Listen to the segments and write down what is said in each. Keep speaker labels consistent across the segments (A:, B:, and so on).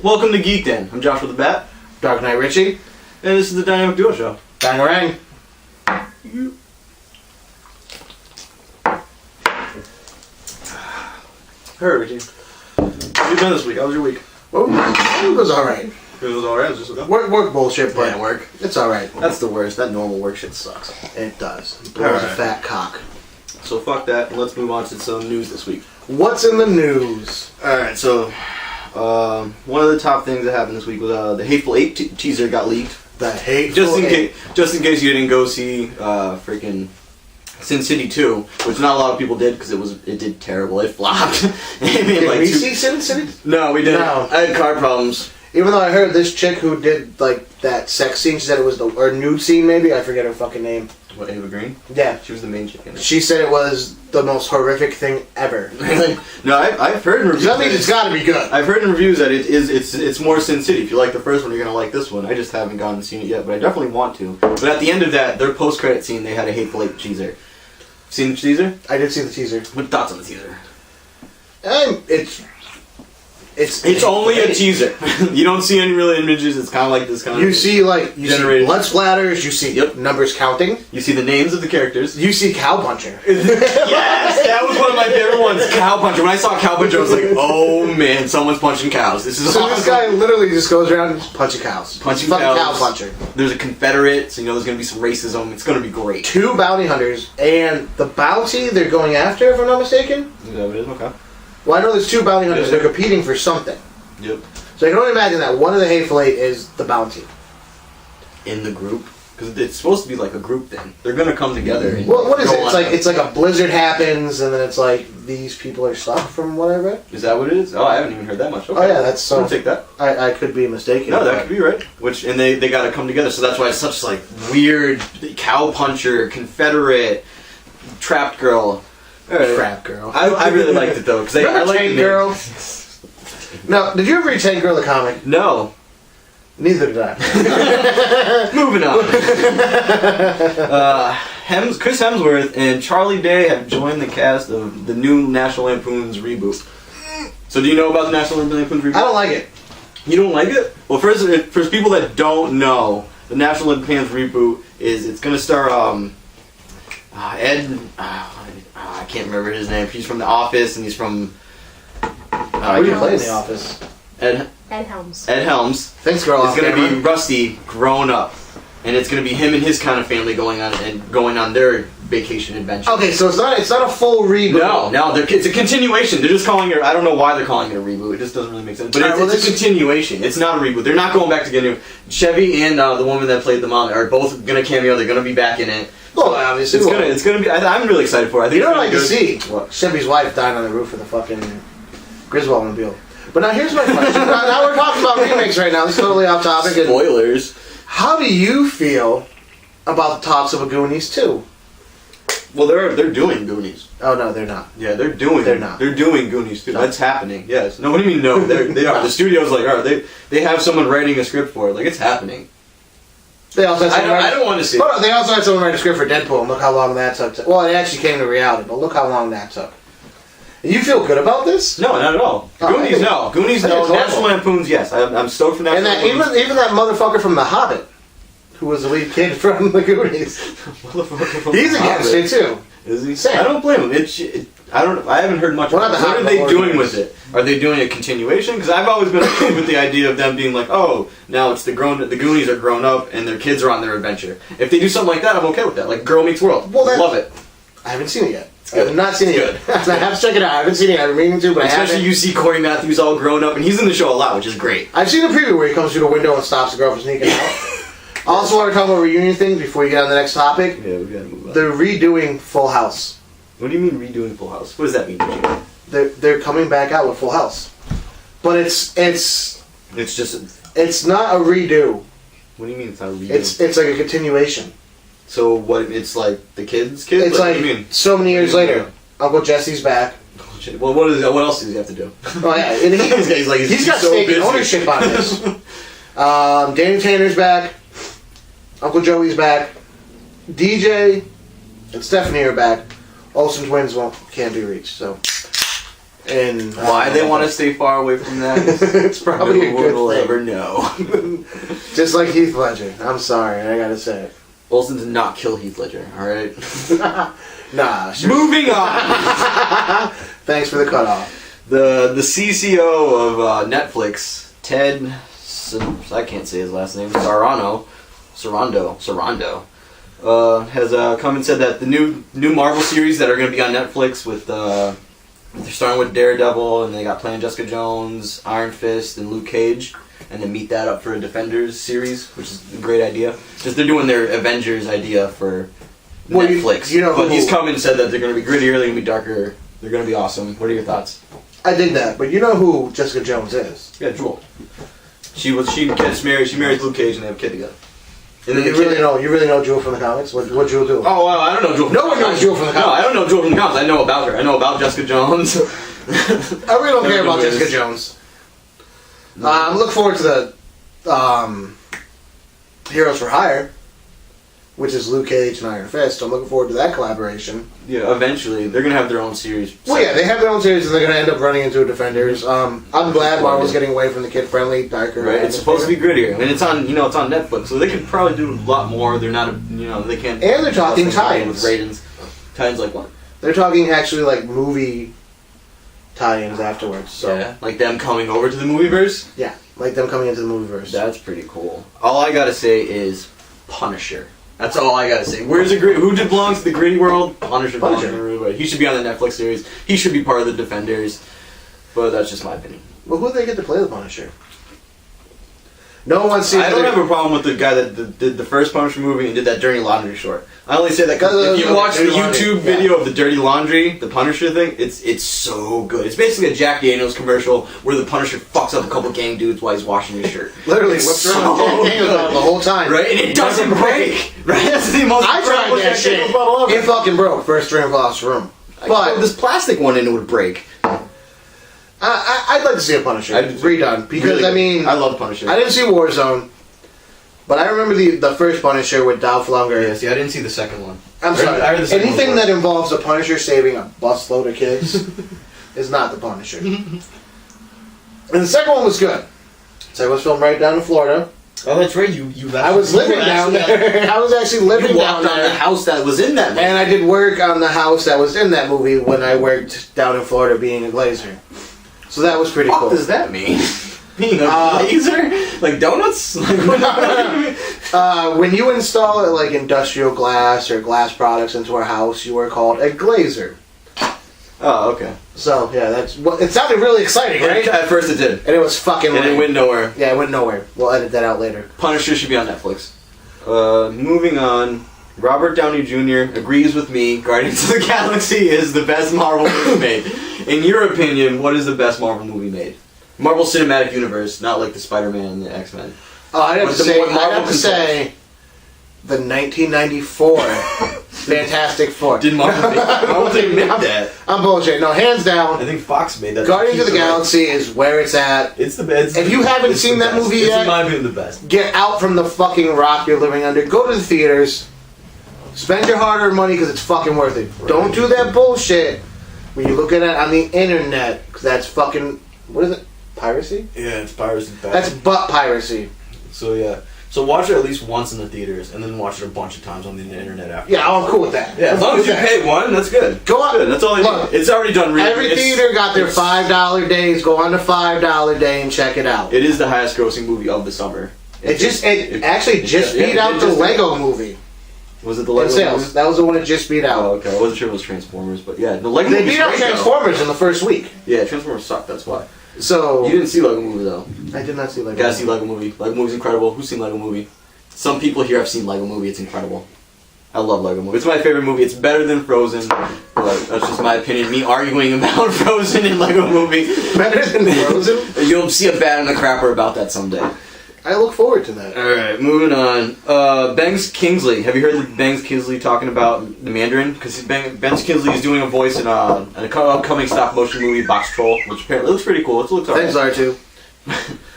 A: Welcome to Geek Den. I'm Josh with the Bat.
B: Dark Knight Richie.
A: And this is the Dynamic Duo Show.
B: Bangarang.
A: Hey, Richie. What have you done this week? How was your week?
B: Well, it was alright.
A: It was alright. It was just okay.
B: Work bullshit, but
A: Yeah, work.
B: it's alright.
A: That's the worst. That normal work shit sucks.
B: It does. It blows a fat cock.
A: So fuck that, and let's move on to some news this week.
B: What's in the news?
A: Alright, so one of the top things that happened this week was the Hateful 8 teaser got leaked.
B: The Hateful Eight.
A: Just in case you didn't go see freaking Sin City 2, which not a lot of people did because it did terrible. It flopped.
B: Did we see Sin City?
A: No, we didn't.
B: No.
A: I had car problems.
B: Even though I heard this chick who did like that sex scene, she said it was or nude scene maybe, I forget her fucking name.
A: What, Ava Green?
B: Yeah.
A: She was the main chick in it.
B: She said it was the most horrific thing ever.
A: No, I've heard in reviews.
B: That means it's gotta be good.
A: I've heard in reviews that it's more Sin City. If you like the first one, you're gonna like this one. I just haven't gone and seen it yet, but I definitely want to. But at the end of that, their post-credit scene, they had a Hateful Eight teaser. Seen the teaser?
B: I did see the teaser.
A: What thoughts on the teaser?
B: It's
A: only a teaser. You don't see any real images. It's kind of like this kind of.
B: You see
A: generated.
B: blood splatters. You see numbers counting.
A: You see the names of the characters.
B: You see Cowpuncher.
A: Yes, that was one of my favorite ones. Cowpuncher. When I saw Cowpuncher, I was like, "Oh man, someone's punching cows. This is
B: so
A: awesome."
B: This guy literally just goes around and punching cows.
A: Punching
B: fucking
A: cows.
B: Cowpuncher.
A: There's a Confederate, so you know there's gonna be some racism. It's gonna be great.
B: 2 bounty hunters, and the bounty they're going after, if I'm not mistaken.
A: Is that what it is? Okay.
B: Well, I know there's 2 bounty hunters.
A: Yeah.
B: They're competing for something.
A: Yep.
B: So I can only imagine that one of the Hateful Eight is the bounty.
A: In the group, because it's supposed to be like a group thing. They're gonna come together. And
B: Well, what is it?
A: go
B: It's like a blizzard happens, and then it's like these people are stuck from what I read.
A: Is that what it is? Oh, I haven't even heard that much. Okay.
B: Oh yeah, that's so.
A: I'll take that.
B: I could be mistaken.
A: No, that could be right. And they got to come together. So that's why it's such like weird Cowpuncher, Confederate, trapped girl.
B: Trap girl.
A: I really liked it though because I like
B: Tank
A: the
B: Girl. No, did you ever read Tank Girl the comic?
A: No.
B: Neither did I.
A: Moving on. Chris Hemsworth and Charlie Day have joined the cast of the new National Lampoon's reboot. So do you know about the National Lampoon's reboot?
B: I don't like it.
A: You don't like it? Well, for people that don't know, the National Lampoon's reboot it's going to star Ed. I can't remember his name. He's from The Office, and he's from.
B: Who do you play in The Office?
A: Ed
C: Helms.
A: Ed Helms.
B: Thanks, girl.
A: It's going to be Rusty grown up, and it's going to be him and his kind of family going on their vacation adventure.
B: Okay, so it's not a full reboot.
A: No, it's a continuation. They're just calling it. I don't know why they're calling it a reboot. It just doesn't really make sense. But it's a continuation. It's not a reboot. They're not going back to get new. Chevy and the woman that played the mom are both going to cameo. They're going to be back in it.
B: Well, obviously,
A: it's gonna be. I'm really excited for it. I think
B: you know what I can see?
A: What?
B: Chevy's wife dying on the roof of the fucking Griswold-mobile. But now here's my question. now we're talking about remakes right now. This is totally off topic.
A: Spoilers.
B: How do you feel about the talks of a Goonies 2?
A: Well, they're doing Goonies.
B: Oh no, they're not.
A: Yeah, they're doing.
B: They're not.
A: They're doing Goonies too.
B: No.
A: That's happening. Yes. No, what do you mean? No, they are. The studio's like, all right, they have someone writing a script for it. Like it's happening.
B: They also had
A: I don't want to see.
B: They also had someone write a script for Deadpool, and look how long that took. Well, it actually came to reality, but look how long that took. You feel good about this?
A: No, not at all. Goonies, no. Goonies, no. National Lampoons, yes. I'm stoked for National
B: Lampoons. And even that motherfucker from The Hobbit, who was the lead kid from the Goonies, he's against it too.
A: Is he?
B: Same.
A: I don't blame him. I haven't heard much. What are they doing with it? Are they doing a continuation? Because I've always been okay with the idea of them being like, oh, now it's the Goonies are grown up and their kids are on their adventure. If they do something like that, I'm okay with that. Like Girl Meets World. Love it.
B: I haven't seen it yet. I have not seen it yet. I have to check it out. I haven't seen it. I've been meaning to, but
A: especially you see Corey Matthews all grown up, and he's in the show a lot, which is great.
B: I've seen a preview where he comes through the window and stops the girl from sneaking out. I also want to talk about reunion things before you get on the next topic.
A: Yeah, we gotta move on.
B: They're redoing Full House.
A: What do you mean redoing Full House? What does that mean?
B: They're coming back out with Full House, but it's not a redo.
A: What do you mean it's not a redo?
B: It's like a continuation.
A: So what? It's like the kids.
B: It's
A: like,
B: like
A: what do you mean?
B: So many years later, Uncle Jesse's back.
A: Well, what else does he have to do?
B: Oh yeah, and he's got
A: so
B: stake
A: busy.
B: and ownership on this. Danny Tanner's back. Uncle Joey's back. DJ and Stephanie are back. Olsen twins can't be reached. So And
A: why they want to stay far away from that?
B: It's probably a good
A: we'll
B: thing.
A: ever know.
B: Just like Heath Ledger. I'm sorry, I gotta say it.
A: Olsen did not kill Heath Ledger. All right.
B: Nah. Sure.
A: Moving on.
B: Thanks for the cutoff.
A: The CCO of Netflix, Ted, I can't say his last name, Sarando, has come and said that the new Marvel series that are going to be on Netflix with they're starting with Daredevil, and they got Planet Jessica Jones, Iron Fist, and Luke Cage, and then meet that up for a Defenders series, which is a great idea. Because they're doing their Avengers idea for Netflix. But he's come and said that they're going to be grittier, they're going to be darker, they're going to be awesome. What are your thoughts?
B: I dig that, but you know who Jessica Jones is?
A: Yeah, Jewel. She gets married. She marries Luke Cage, and they have a kid together. And then
B: You really know Jewel from the comics? What Jewel do?
A: Oh, well, I don't know Jewel.
B: No one knows Jewel from the comics.
A: No, I don't know Jewel from the comics. I know about her. I know about Jessica Jones.
B: I really don't care about Jessica Jones. I'm looking forward to the Heroes for Hire, which is Luke Cage and Iron Fist. I'm looking forward to that collaboration.
A: Yeah, eventually they're gonna have their own series.
B: Well, yeah, they have their own series, and they're gonna end up running into a Defenders. I'm glad Marvel's getting away from the kid-friendly, darker.
A: Right, it's supposed to be grittier, and it's on Netflix, so they could probably do a lot more. They're not, they can't.
B: And they're talking tie-ins
A: with ratings. Tie-ins like what?
B: They're talking actually like movie tie-ins afterwards. So
A: yeah, like them coming over to the movieverse.
B: Yeah, like them coming into the movieverse.
A: That's pretty cool. All I gotta say is Punisher. That's all I gotta say. Who belongs to the gritty world? Punisher. He should be on the Netflix series. He should be part of the Defenders. But that's just my opinion.
B: Well, who do they get to play the Punisher? No one sees.
A: I don't have a problem with the guy that did the first Punisher movie and did that Dirty Laundry short. I only say that because if you watch the YouTube video of the Dirty Laundry, the Punisher thing, it's so good. It's basically a Jack Daniels commercial where the Punisher fucks up a couple gang dudes while he's washing his shirt.
B: Literally, whips around Jack Daniels the whole time.
A: Right? And it doesn't break. Right? That's the most
B: I tried that shit. It fucking broke. First drink across the room. But
A: this plastic one in it would break.
B: I'd like to see a Punisher redone because really,
A: I love Punisher.
B: I didn't see Warzone, but I remember the first Punisher with Dolph Lundgren.
A: Yeah, see, I didn't see the second one.
B: I'm sorry. Anything that involves a Punisher saving a busload of kids is not the Punisher. And the second one was good. So I was filmed right down in Florida.
A: Oh, that's right.
B: I was living down there. I was actually living down there.
A: On the house that was in that movie.
B: And I did work on the house that was in that movie when I worked down in Florida being a glazer. So that was pretty cool.
A: What does that mean? Being a glazer? Like donuts?
B: When you install like industrial glass or glass products into our house, you are called a glazer.
A: Oh, okay.
B: So yeah, it sounded really exciting, right?
A: At first it did.
B: And it was fucking
A: lame. And it went nowhere.
B: Yeah, it went nowhere. We'll edit that out later.
A: Punisher should be on Netflix. Moving on. Robert Downey Jr. agrees with me. Guardians of the Galaxy is the best Marvel movie made. In your opinion, what is the best Marvel movie made? Marvel Cinematic Universe, not like the Spider-Man and the X-Men.
B: Oh, I'd have to say the 1994 Fantastic Four.
A: Did Marvel make that?
B: I'm bullshit. No, hands down.
A: I think Fox made that.
B: Guardians of the Galaxy is where it's at.
A: It's the best.
B: If you haven't seen that movie yet,
A: it's in my opinion the best.
B: Get out from the fucking rock you're living under. Go to the theaters. Spend your hard-earned money because it's fucking worth it. Right. Don't do that bullshit when you look at it on the internet because that's fucking... What is it? Piracy?
A: Yeah, it's piracy.
B: That's butt piracy.
A: So yeah. So watch it at least once in the theaters and then watch it a bunch of times on the internet after.
B: Yeah, I'm cool with that.
A: Yeah, as long as you pay one, that's good.
B: Go on.
A: Good. That's all I need. It's already done.
B: Every theater got their $5 days. Go on the $5 day and check it out.
A: It is the highest grossing movie of the summer.
B: It actually beat out the Lego movie.
A: Was it the Lego movie?
B: That was the one that just beat out.
A: Oh, okay. I wasn't sure it was Transformers, but yeah, the Lego movie.
B: They beat out Transformers in the first week.
A: Yeah, Transformers sucked. That's why.
B: So
A: you didn't see Lego Movie though.
B: I did not see Lego.
A: You gotta see Lego Movie. Lego Movie's incredible. Who's seen Lego Movie? Some people here have seen Lego Movie. It's incredible. I love Lego Movie. It's my favorite movie. It's better than Frozen, but that's just my opinion. Me arguing about Frozen and Lego Movie.
B: Better than Frozen?
A: You'll see a bat and a crapper about that someday.
B: I look forward to that.
A: Alright, moving on. Kingsley. Have you heard of Kingsley talking about the Mandarin? Because Kingsley is doing a voice in an upcoming stop-motion movie, Box Troll, which apparently looks pretty cool. It looks alright.
B: Thanks, R2.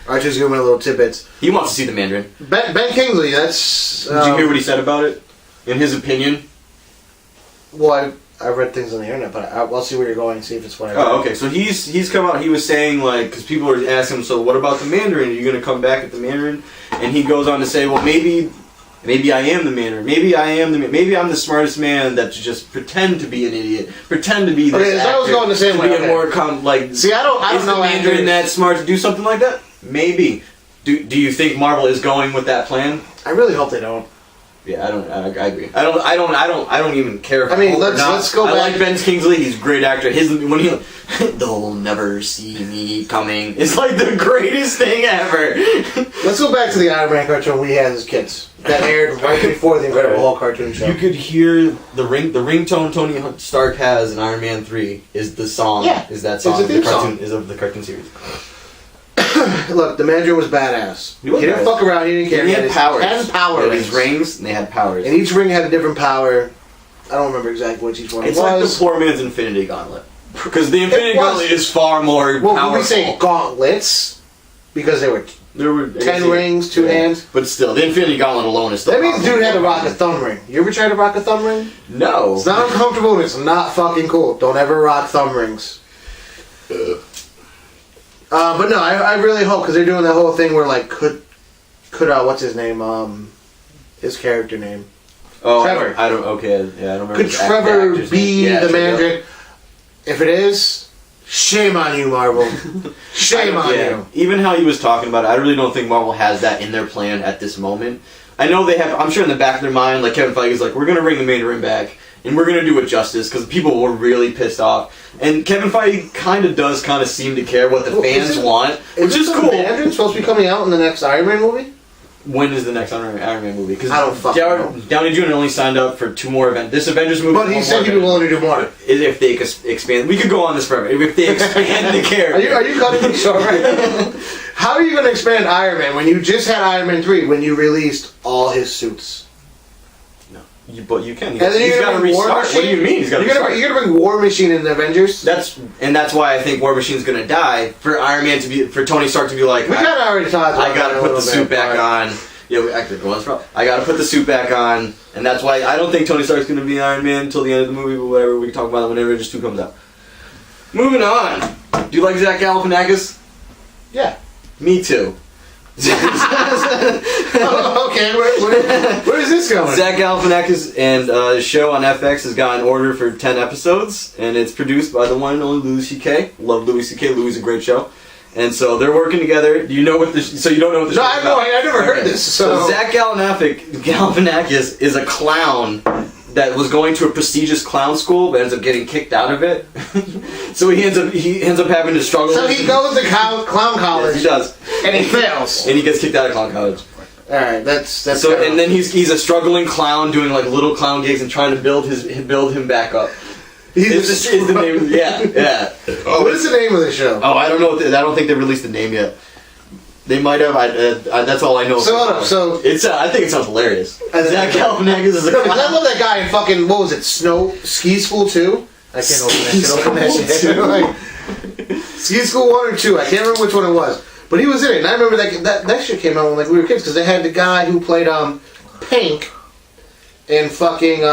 B: R2's giving me little tidbits.
A: He wants to see the Mandarin.
B: Ben Kingsley, that's...
A: Did you hear what he said about it? In his opinion?
B: Well, I've read things on the internet, but I'll see where you're going and see if it's what I read.
A: Oh, okay. So he's come out. He was saying like, because people were asking him, so what about the Mandarin? Are you gonna come back at the Mandarin? And he goes on to say, well, maybe I am the Mandarin. Maybe I'm the smartest man that just pretend to be an idiot, pretend to be this
B: okay, so I was going the same way.
A: To be a more like.
B: See, I don't know
A: the Mandarin that smart to do something like that? Maybe. Do you think Marvel is going with that plan?
B: I really hope they don't.
A: Yeah, I agree. I don't even care if
B: let's go back.
A: I like Ben Kingsley. He's a great actor. When he they'll never see me coming. It's like the greatest thing ever.
B: Let's go back to the Iron Man cartoon we had as kids. That aired right before the Incredible Hulk cartoon show.
A: You could hear the ringtone Tony Stark has in Iron Man 3 is the song.
B: Yeah,
A: is that song?
B: It's a theme song.
A: Is of the cartoon series.
B: Look, the Mandarin was badass. He didn't fuck around. He didn't care.
A: He had powers.
B: 10 power
A: He had
B: rings.
A: these rings, and they had powers.
B: And each ring had a different power. I don't remember exactly what each one was.
A: It's like the poor man's Infinity Gauntlet. Because the Infinity Gauntlet is far more powerful.
B: Well, we say gauntlets because there were 10 rings, 2 hands.
A: But still, the Infinity Gauntlet alone is still
B: that means dude had to rock a thumb ring. You ever tried to rock a thumb ring?
A: No.
B: It's not uncomfortable and it's not fucking cool. Don't ever rock thumb rings. But no, I really hope, because they're doing that whole thing where, like, could what's his name? His character name.
A: Oh,
B: Trevor.
A: I don't remember.
B: Could Trevor be the Mandarin?
A: Yeah.
B: If it is, shame on you, Marvel. Shame on you.
A: Even how he was talking about it, I really don't think Marvel has that in their plan at this moment. I know they have, I'm sure in the back of their mind, like Kevin Feige's like, we're going to bring the Mandarin back, and we're going to do it justice, because people were really pissed off. And Kevin Feige kind of seem to care what the fans want, which is cool.
B: Is Mandarin supposed to be coming out in the next Iron Man movie?
A: When is the next Iron Man movie? Because
B: I don't fucking know.
A: Downey Jr. only signed up for 2 more events. This Avengers movie.
B: But he said he'd be willing to do more.
A: If they expand, we could go on this forever. If they expand the character,
B: are you cutting me short right now? How are you going to expand Iron Man when you just had Iron Man 3 when you released all his suits?
A: But you can.
B: And then
A: he's got to restart. What do you mean? He's got to restart. You're
B: going to bring War Machine in the Avengers?
A: That's why I think War Machine's going to die for Iron Man for Tony Stark to be like.
B: We kind of already talked about
A: I got to put the suit back on. Yeah, I got to put the suit back on, and that's why I don't think Tony Stark's going to be Iron Man until the end of the movie. But whatever, we can talk about it whenever Avengers 2 comes out. Moving on. Do you like Zack Galifianakis?
B: Yeah.
A: Me too.
B: Okay, where is this going?
A: Zack Galifianakis and his show on FX has got an order for 10 episodes, and it's produced by the one and only Louis C.K. Love Louis C.K. Louis is a great show. And so they're working together. Do you know what this? So you don't know what this?
B: No, I never heard this.
A: So Zack Galifianakis is a clown that was going to a prestigious clown school, but ends up getting kicked out of it. So he ends up having to struggle.
B: So he goes to clown college.
A: Yes, he does,
B: and he fails,
A: and he gets kicked out of clown college.
B: All right, that's
A: so. And then he's a struggling clown doing like little clown gigs and trying to build him back up. Is the name? Yeah.
B: Oh, what is the name of the show?
A: Oh, I don't know. I don't think they released the name yet. They might have. That's all I know.
B: So
A: it's. I think it sounds hilarious. Zack Galifianakis is a clown.
B: I love that guy in fucking what was it? Ski School 2? I can't open that shit. Like, Ski School 1 or 2? I can't remember which one it was. But he was in it, and I remember that shit came out when we were kids because they had the guy who played Pink in fucking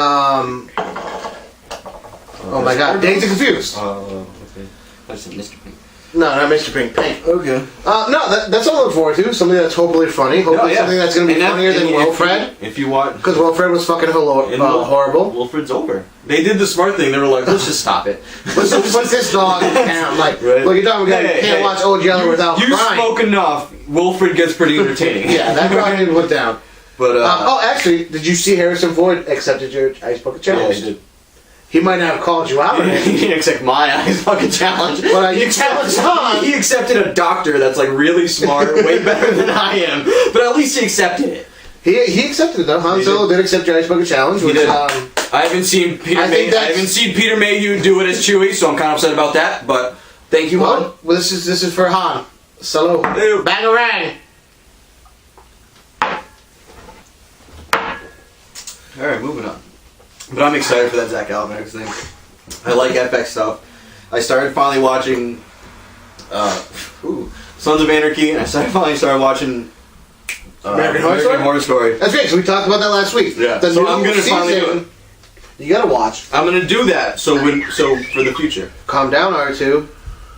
B: oh my god, Dazed and Confused.
A: Oh, okay. I said Mr. Pink.
B: No, not Mr. Pink. Pink.
A: Okay.
B: No, that's all I look forward to. Something that's hopefully funny. Hopefully something that's going to be funnier than Wilfred.
A: If you watch...
B: Because Wilfred was fucking horrible.
A: Wilfred's over. They did the smart thing. They were like, let's just stop it.
B: Let's just put this dog down. Like, look, you're talking about you can't watch Old Yeller without crying.
A: You smoke enough. Wilfred gets pretty entertaining.
B: Yeah, that dog didn't put down.
A: But,
B: actually, did you see Harrison Ford accepted your Ice Bucket Challenge?
A: Yeah, he did.
B: He might not have called you out.
A: He didn't accept my Ice Bucket Challenge.
B: But he challenged Han.
A: He accepted a doctor that's like really smart, way better than I am. But at least he accepted it.
B: He accepted it though. Han Solo did accept your Ice Bucket Challenge. Which,
A: he did. I haven't seen Peter Mayhew do it as Chewie, so I'm kind of upset about that. But thank you, Han.
B: Well, this is for Han Solo. Bangarang.
A: All right, moving on. But I'm excited for that Zack Galifianakis thing. I like FX stuff. I started finally watching Sons of Anarchy, and I finally started watching
B: American Horror Story?
A: That's great.
B: So we talked about that last week.
A: Yeah. So I'm going to finally do it.
B: You gotta watch.
A: I'm gonna do that. So for the future.
B: Calm down, R2.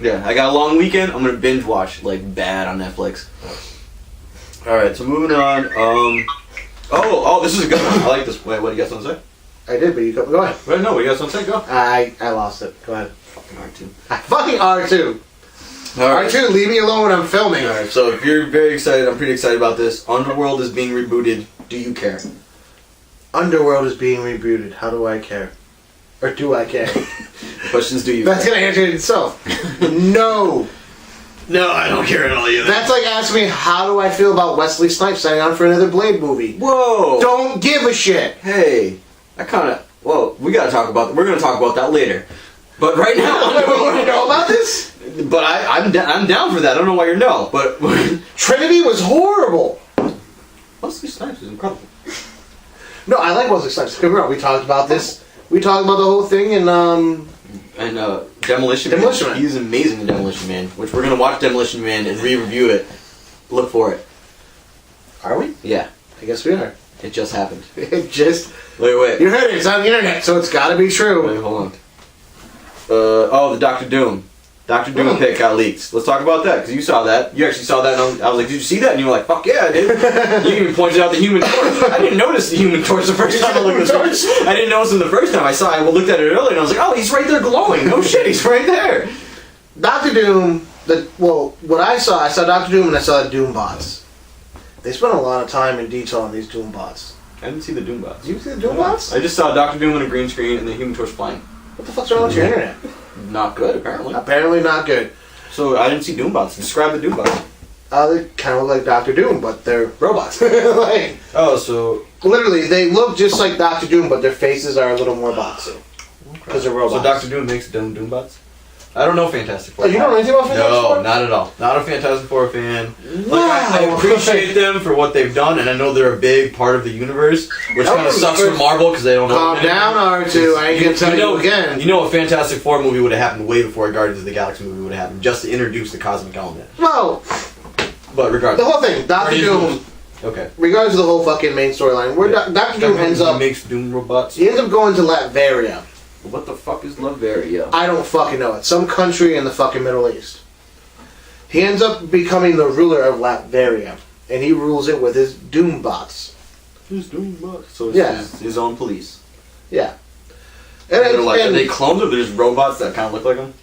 A: Yeah, I got a long weekend. I'm gonna binge watch like bad on Netflix. All right, so moving on. Oh, this is a good one. I like this. Wait, what do you guys want to say?
B: I did, but you go ahead.
A: Wait, no, what do you guys want to say? Go.
B: I lost it. Go ahead.
A: Fucking R2.
B: Fucking R2.
A: All right.
B: R2, leave me alone when I'm filming.
A: All right. So if you're very excited, I'm pretty excited about this. Underworld is being rebooted. Do you care?
B: Underworld is being rebooted. How do I care? Or do I care?
A: Questions do you?
B: That's gonna answer it itself. No.
A: No, I don't care at all either.
B: That's like asking me how do I feel about Wesley Snipes signing on for another Blade movie.
A: Whoa.
B: Don't give a shit.
A: Hey, I kind of. Well, we gotta talk about. We're gonna talk about that later. But right now,
B: You want to know about this?
A: But I'm down for that. I don't know why you're no. But
B: Trinity was horrible.
A: Wesley Snipes is incredible.
B: No, I like Wesley Snipes. Come on, we talked about this. We talked about the whole thing in
A: Demolition Man. He's amazing in Demolition Man, which we're gonna watch Demolition Man and re-review it. Look for it.
B: Are we?
A: Yeah,
B: I guess we are.
A: it just happened.
B: It just...
A: Wait.
B: You heard it. It's on the internet, so it's gotta be true.
A: Wait, hold on. The Doctor Doom. Doctor Doom pick got leaked. Let's talk about that, because you saw that. You actually saw that, and I was like, did you see that? And you were like, fuck yeah, I did. You even pointed out the Human Torch. I didn't notice the Human Torch the first time I looked at this. I didn't notice him the first time I saw it. I looked at it earlier, and I was like, oh, he's right there glowing. No shit, he's right there.
B: Doctor Doom, what I saw Doctor Doom and I saw the Doom bots. They spent a lot of time and detail on these Doom bots.
A: I didn't see the Doom bots.
B: Did you see the Doom bots?
A: I just saw Doctor Doom on a green screen and the Human Torch flying.
B: What the fuck's wrong with your internet?
A: Not good, apparently.
B: Apparently not good.
A: So I didn't see Doom bots. Describe the Doom bots.
B: They kind of look like Doctor Doom, but they're robots.
A: So
B: literally, they look just like Doctor Doom, but their faces are a little more boxy. Because they're robots.
A: So Doctor Doom makes Doom bots? I don't know Fantastic Four.
B: Oh, you don't know anything about Fantastic Four?
A: No, not at all. Not a Fantastic Four fan.
B: Wow.
A: I appreciate them for what they've done, and I know they're a big part of the universe, which kind of sucks for Marvel because they don't know.
B: Calm down, R2. I ain't gonna tell you again.
A: You know a Fantastic Four movie would have happened way before a Guardians of the Galaxy movie would have happened, just to introduce the cosmic element.
B: Well,
A: but regardless.
B: the whole thing, Doctor Doom.
A: Okay.
B: Regardless of the whole fucking main storyline, where Doctor Doom ends up...
A: He makes Doom robots.
B: He ends up going to Latveria.
A: What the fuck is Latveria?
B: I don't fucking know. It's some country in the fucking Middle East. He ends up becoming the ruler of Latveria, and he rules it with his Doom bots.
A: His Doom bots? So it's his own police.
B: Yeah.
A: And are they clones or they're just robots that kind of look like him?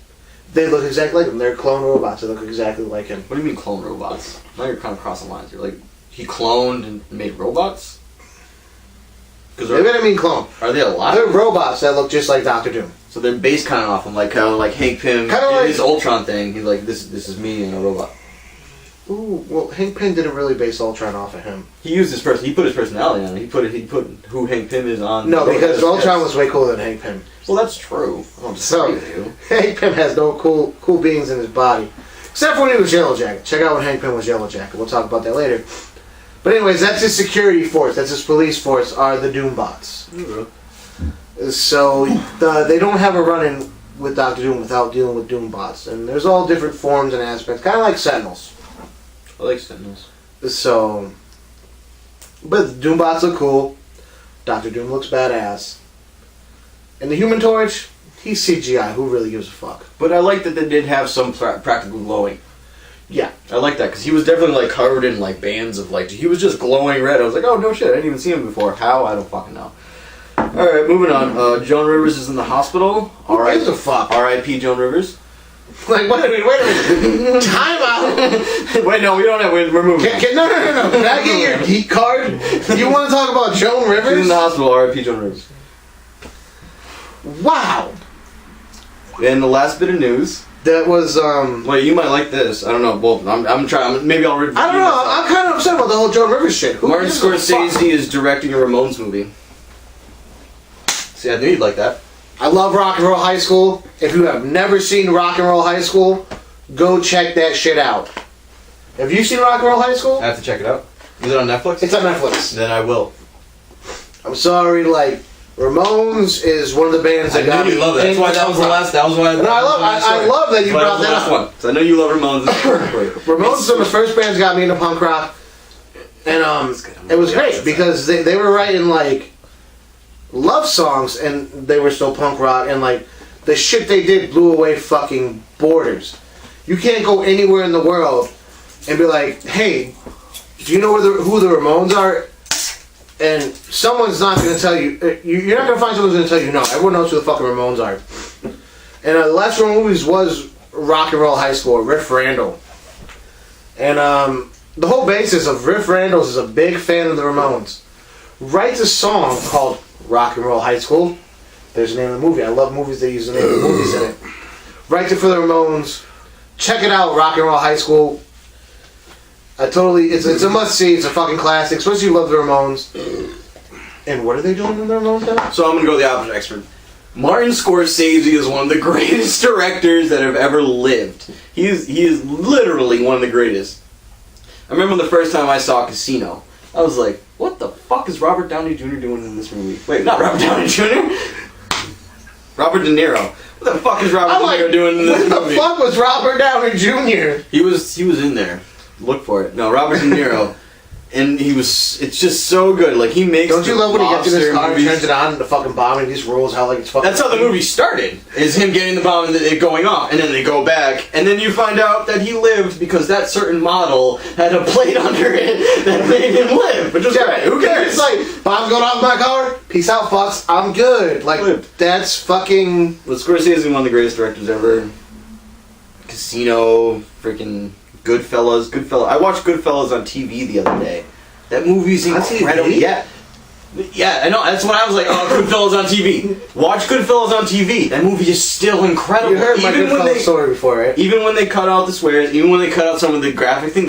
B: They look exactly like him. They're clone robots. They look exactly like him.
A: What do you mean clone robots? Now you're kind of crossing lines. You're like, he cloned and made robots?
B: Maybe I didn't mean clone.
A: Are they alive?
B: They're robots that look just like Doctor Doom.
A: So they're based kind of off him, like Hank Pym.
B: Kind of like
A: his Ultron thing. He's like, this is me and a robot.
B: Ooh, well, Hank Pym didn't really base Ultron off of him.
A: He used his He put his personality on it. He put who Hank Pym is on.
B: No, because Ultron was way cooler than Hank Pym.
A: Well, that's true.
B: So Hank Pym has no cool beings in his body, except for when he was Yellow Jacket. Check out when Hank Pym was Yellow Jacket. We'll talk about that later. But anyways, that's his security force. That's his police force. Are the Doom bots. Mm-hmm. So they don't have a run-in with Doctor Doom without dealing with Doom bots, and there's all different forms and aspects, kind of like Sentinels.
A: I like Sentinels.
B: So, but the Doom bots look cool. Doctor Doom looks badass, and the Human Torch, he's CGI. Who really gives a fuck?
A: But I like that they did have some practical glowing.
B: Yeah,
A: I like that because he was definitely like covered in like bands of like he was just glowing red. I was like, oh no shit, I didn't even see him before. How? I don't fucking know. All right, moving on. Joan Rivers is in the hospital.
B: Who gives a fuck?
A: R.I.P. Joan Rivers.
B: Like wait a minute. Time out.
A: Wait, no, we don't have. We're moving.
B: No. Can I get your Geek card? You want to talk about Joan Rivers?
A: She's in the hospital. R.I.P. Joan Rivers.
B: Wow.
A: And the last bit of news.
B: That was
A: Wait, you might like this. I don't know. Well, I'm trying. Maybe I'll review.
B: I don't know. I'm kind of upset about the whole Joan Rivers shit.
A: Martin Scorcece is directing a Ramons movie. See, I knew you'd like that.
B: I love Rock and Roll High School. If you have never seen Rock and Roll High School, go check that shit out. Have you seen Rock and Roll High School?
A: I have to check it out. Is it on Netflix?
B: It's on Netflix.
A: Then I will.
B: I'm sorry, like Ramones is one of the bands that got me.
A: I knew you love it. That's why that was the last. That was why.
B: No, I love that you brought that up.
A: One. So I know you love Ramones.
B: Ramones are the first bands got me into punk rock, and it was great because they were writing like love songs, and they were still punk rock, and like the shit they did blew away fucking borders. You can't go anywhere in the world and be like, hey, do you know who the Ramones are? And someone's not going to tell you. You're not going to find someone who's going to tell you no. Everyone knows who the fucking Ramones are. And the last one of the movies was Rock and Roll High School, Riff Randall. And the whole basis of Riff Randall is a big fan of the Ramones. Writes a song called Rock and Roll High School. There's the name of the movie. I love movies that use the name of the movies in it. Writes it for the Ramones. Check it out, Rock and Roll High School. It's a must-see. It's a fucking classic. Especially if you love the Ramones. And what are they doing in the Ramones now?
A: So I'm going to go the opposite expert. Martin Scorcese is one of the greatest directors that have ever lived. He is literally one of the greatest. I remember the first time I saw Casino. I was like, what the fuck is Robert Downey Jr. doing in this movie? Wait, not Robert Downey Jr.? Robert De Niro. What the fuck is Robert De Niro doing in this movie?
B: What the fuck was Robert Downey Jr.?
A: He was in there. Look for it. No, Robert De Niro. And it's just so good. Like, he makes.
B: Don't you love when he gets in his car and
A: movies.
B: turns it on and the fucking bomb and he just rolls out like it's fucking.
A: That's how the movie started. Is him getting the bomb and it going off, and then they go back, and then you find out that he lived because that certain model had a plate under it that made him live. Which was great. Who cares?
B: It's like bomb's going off my car. Peace out, fucks. I'm good. Like that's fucking.
A: Well, Scorsese is one of the greatest directors ever. Casino, freaking Goodfellas. I watched Goodfellas on TV the other day. That movie's incredible. Yeah, I know. That's when I was like, oh, Goodfellas on TV. Watch Goodfellas on TV. That movie is still incredible.
B: You heard my Goodfellas story before, right?
A: Even when they cut out the swears, even when they cut out some of the graphic thing,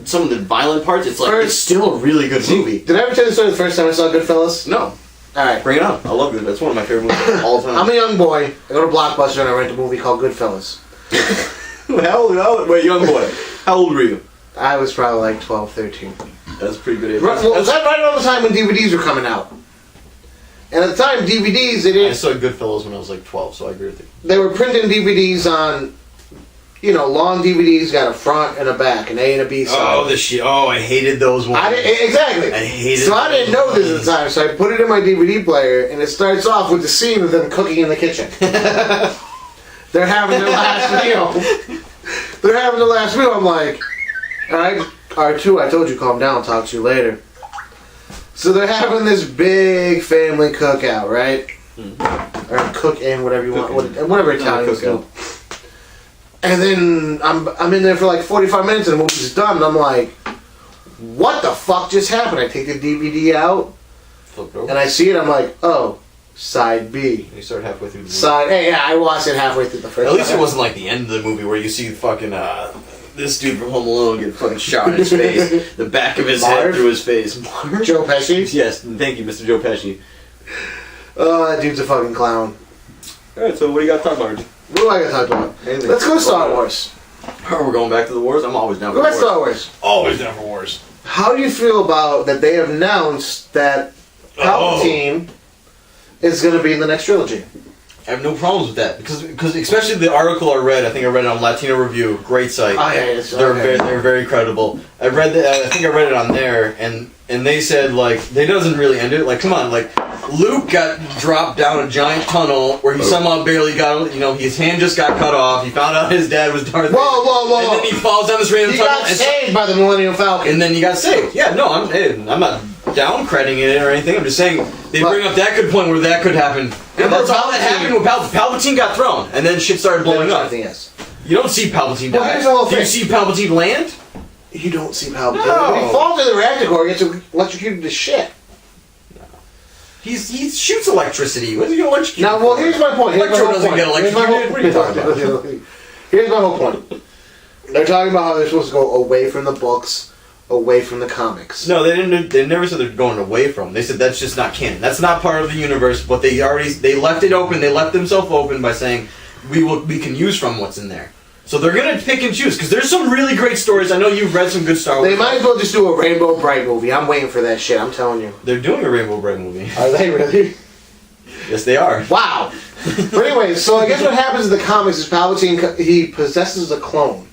A: some of the violent parts, it's like, it's still a really good movie.
B: Did I ever tell you the story the first time I saw Goodfellas?
A: No.
B: Alright.
A: Bring it on. I love Goodfellas. That's one of my favorite movies of all time.
B: I'm a young boy. I go to Blockbuster and I rent a movie called Goodfellas.
A: Wait, young boy. How old were you?
B: I was probably like 12, 13.
A: That's pretty good age.
B: Was that right around the time when DVDs were coming out? And at the time, DVDs, they didn't.
A: I saw Goodfellas when I was like 12, so I agree with you.
B: They were printing DVDs on, long DVDs got a front and a back, an A and a B side.
A: Oh, the shit. Oh, I hated those ones.
B: Exactly.
A: I hated
B: So I didn't know this at the time, so I put it in my DVD player, and it starts off with the scene of them cooking in the kitchen. They're having their last meal. I'm like, alright, R2, I told you, calm down, I'll talk to you later. So they're having this big family cookout, right? Mm-hmm. Or cook-in, whatever you want, whatever Italians do. And then I'm in there for like 45 minutes and the movie's done, and I'm like, what the fuck just happened? I take the DVD out, and I see it, I'm like, oh, side B.
A: You start halfway through the movie.
B: I watched it halfway through the first.
A: At least it wasn't like the end of the movie where you see fucking this dude from Home Alone get fucking shot in his face, the back of his head through his face.
B: Joe Pesci?
A: Yes, thank you, Mr. Joe Pesci.
B: Oh, that dude's a fucking clown.
A: Alright, so what do you got to talk about?
B: What do I got to talk about?
A: Anything.
B: Let's go to Star Wars.
A: Oh, we're going back to the wars? I'm always down for
B: wars.
A: wars.
B: Go back to Star Wars.
A: Always down for wars.
B: How do you feel about that they have announced that Palpatine is going to be in the next trilogy?
A: I have no problems with that because especially the article I read it on Latino Review, great site.
B: Oh, yeah,
A: they're very credible. I think I read it on there, and they said like they doesn't really end it. Like, come on, like Luke got dropped down a giant tunnel where he somehow barely got, his hand just got cut off. He found out his dad was Darth Vader.
B: Whoa!
A: And then he falls down this random tunnel.
B: He got saved by the Millennium Falcon.
A: And then he got saved. Yeah, no, I'm not downcrediting it or anything. I'm just saying they bring up that good point where that could happen. And that's all that happened with Palpatine got thrown, and then shit started blowing up.
B: Yes.
A: You don't see Palpatine die.
B: Here's the whole thing.
A: Do you see Palpatine land?
B: You don't see Palpatine.
A: No.
B: When he falls in the reactor core, he gets electrocuted to shit.
A: No. He shoots electricity. What are you going to electrocute?
B: Now, well, here's my point.
A: Electro doesn't get electrocuted. What are you talking about?
B: Here's my whole point. They're talking about how they're supposed to go away from the books, away from the comics.
A: No, they didn't. They never said they're going away from. They said that's just not canon. That's not part of the universe. But they left it open. They left themselves open by saying we can use from what's in there. So they're gonna pick and choose because there's some really great stories. I know you've read some good Star Wars.
B: They might as well just do a Rainbow Bright movie. I'm waiting for that shit. I'm telling you.
A: They're doing a Rainbow Bright movie.
B: Are they really?
A: Yes, they are.
B: Wow. But anyway, so I guess what happens in the comics is Palpatine he possesses a clone.